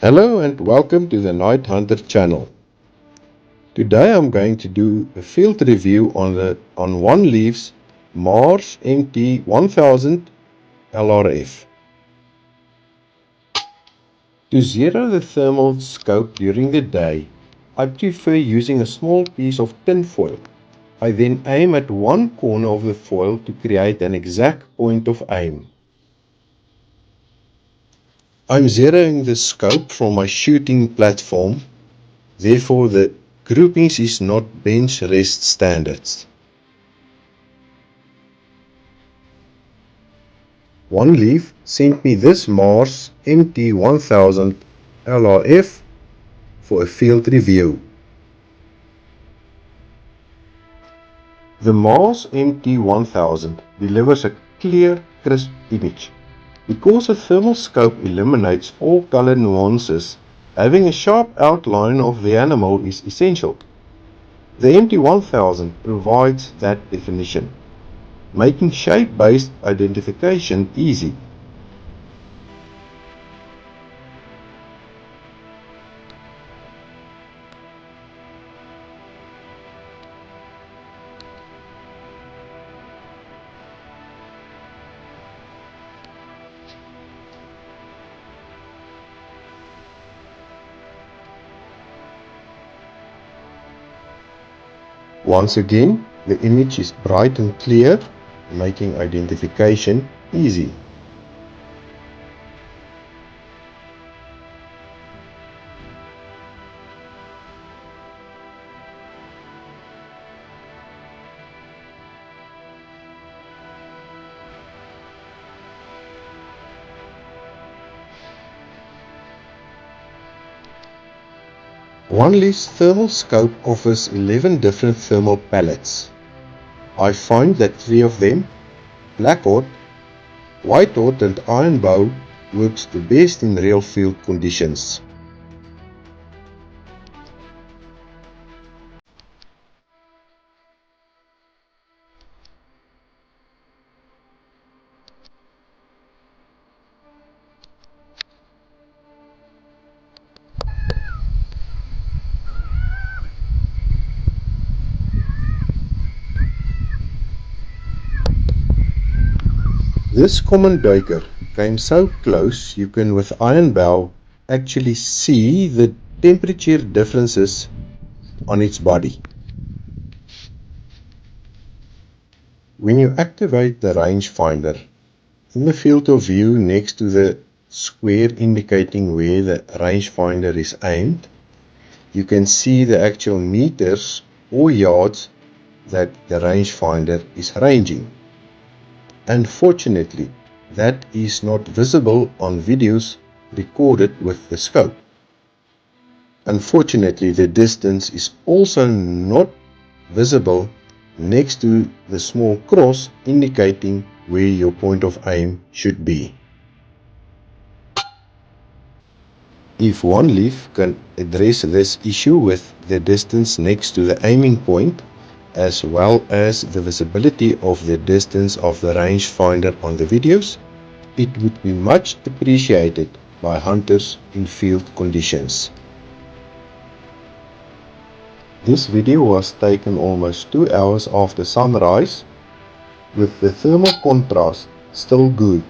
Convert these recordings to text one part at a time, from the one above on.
Hello and welcome to the Night Hunter channel. Today I'm going to do a field review on One Leaf's Mars MT1000 LRF. To zero the thermal scope during the day, I prefer using a small piece of tin foil. I then aim at one corner of the foil to create an exact point of aim. I'm zeroing the scope from my shooting platform. Therefore, the groupings is not bench rest standards. One Leaf sent me this Mars MT1000 LRF for a field review. The Mars MT1000 delivers a clear, crisp image. Because a thermal scope eliminates all color nuances, having a sharp outline of the animal is essential. The MT1000 provides that definition, making shape-based identification easy. Once again, the image is bright and clear, making identification easy. One Leaf's thermal scope offers 11 different thermal palettes. I find that 3 of them, Black Hot, White Hot and Iron Bow, works the best in real field conditions. This common duiker came so close you can with Iron Bow actually see the temperature differences on its body. When you activate the rangefinder, in the field of view next to the square indicating where the rangefinder is aimed, you can see the actual meters or yards that the rangefinder is ranging. Unfortunately, that is not visible on videos recorded with the scope. Unfortunately, the distance is also not visible next to the small cross indicating where your point of aim should be. If One Leaf can address this issue with the distance next to the aiming point, as well as the visibility of the distance of the rangefinder on the videos, it would be much appreciated by hunters in field conditions. This video was taken almost 2 hours after sunrise, with the thermal contrast still good.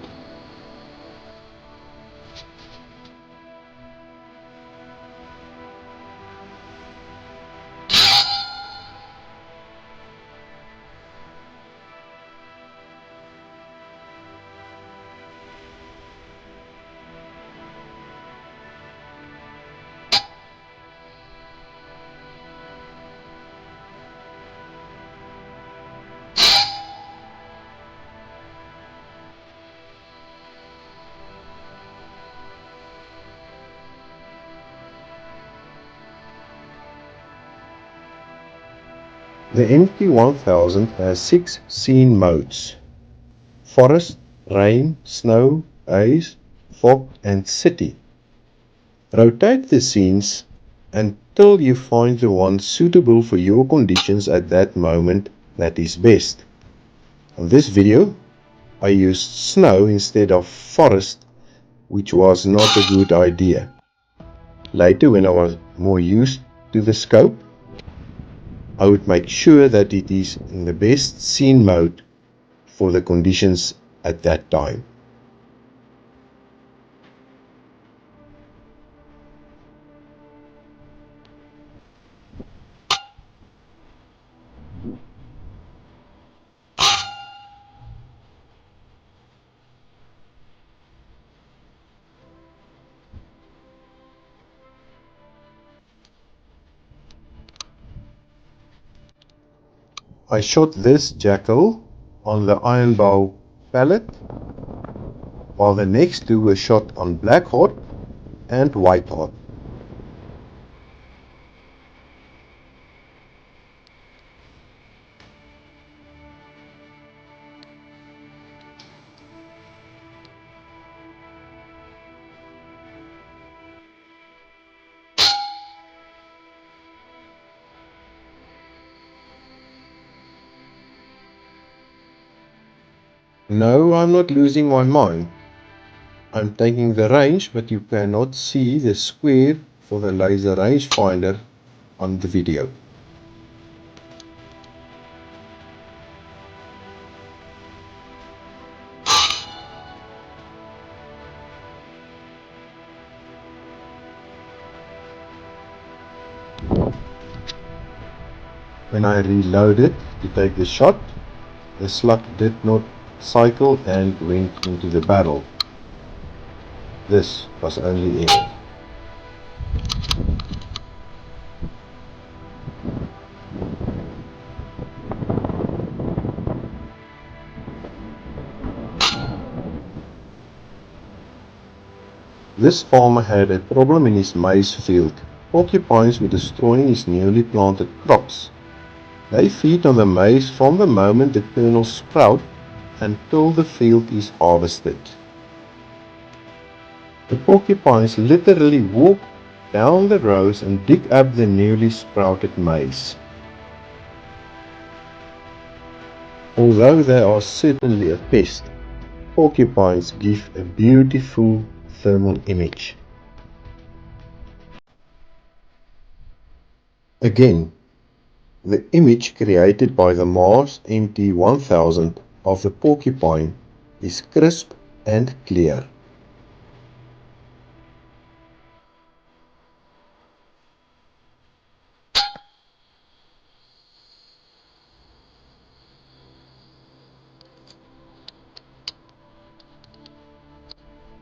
The MT1000 has 6 scene modes: forest, rain, snow, ice, fog and city. Rotate the scenes until you find the one suitable for your conditions at that moment that is best. On this video, I used snow instead of forest, which was not a good idea. Later, when I was more used to the scope, I would make sure that it is in the best scene mode for the conditions at that time. I shot this jackal on the iron bow palette, while the next two were shot on black hot and white hot. No, I'm not losing my mind. I'm taking the range, but you cannot see the square for the laser rangefinder on the video. When I reloaded to take the shot, the slug did not cycle and went into the barrel. This was only air. This farmer had a problem in his maize field. Porcupines were destroying his newly planted crops. They feed on the maize from the moment the kernels sprout until the field is harvested. The porcupines literally walk down the rows and dig up the newly sprouted maize. Although they are certainly a pest, porcupines give a beautiful thermal image. Again, the image created by the Mars MT-1000 of the porcupine is crisp and clear.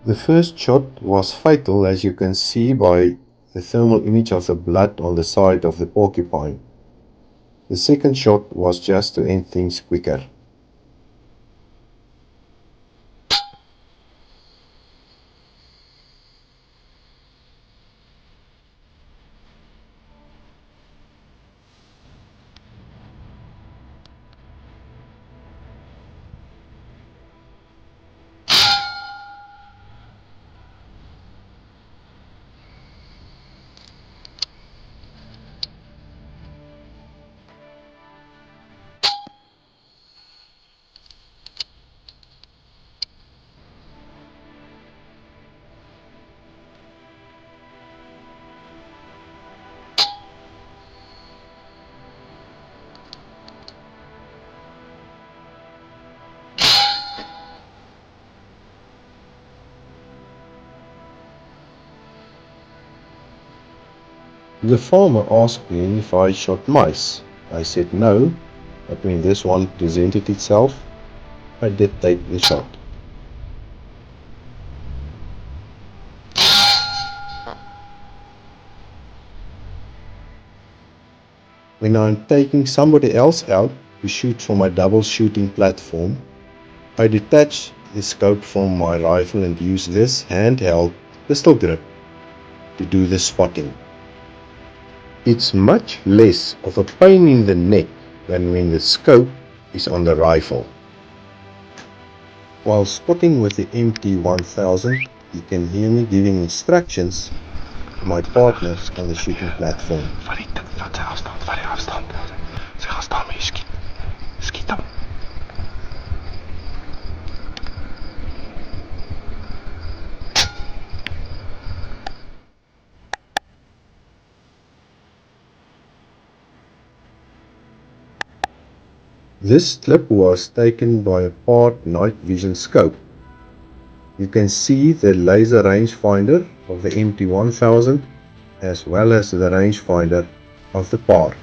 The first shot was fatal, as you can see by the thermal image of the blood on the side of the porcupine. The second shot was just to end things quicker. The farmer asked me if I shot mice. I said no, but when this one presented itself, I did take the shot. When I'm taking somebody else out to shoot from my double shooting platform, I detach the scope from my rifle and use this handheld pistol grip to do the spotting. It's much less of a pain in the neck than when the scope is on the rifle. While spotting with the MT-1000, you can hear me giving instructions to my partners on the shooting platform. This clip was taken by a PART night vision scope. You can see the laser rangefinder of the MT1000 as well as the rangefinder of the PART.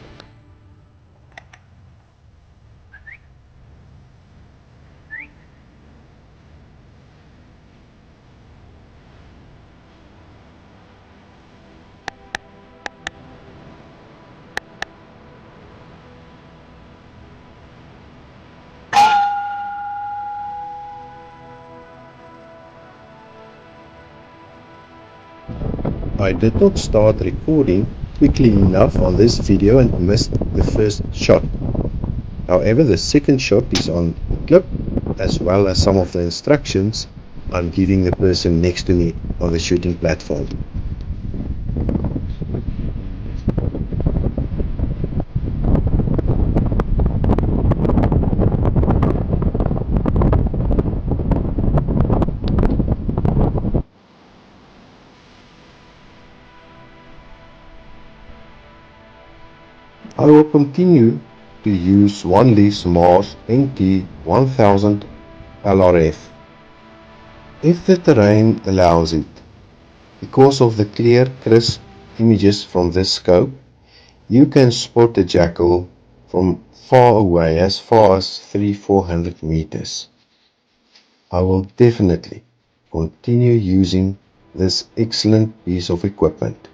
I did not start recording quickly enough on this video and missed the first shot. However, the second shot is on the clip as well as some of the instructions I'm giving the person next to me on the shooting platform. I will continue to use OneLeaf's Mars NT1000 LRF if the terrain allows it. Because of the clear, crisp images from this scope, you can spot the jackal from far away, as far as 300-400 meters. I will definitely continue using this excellent piece of equipment.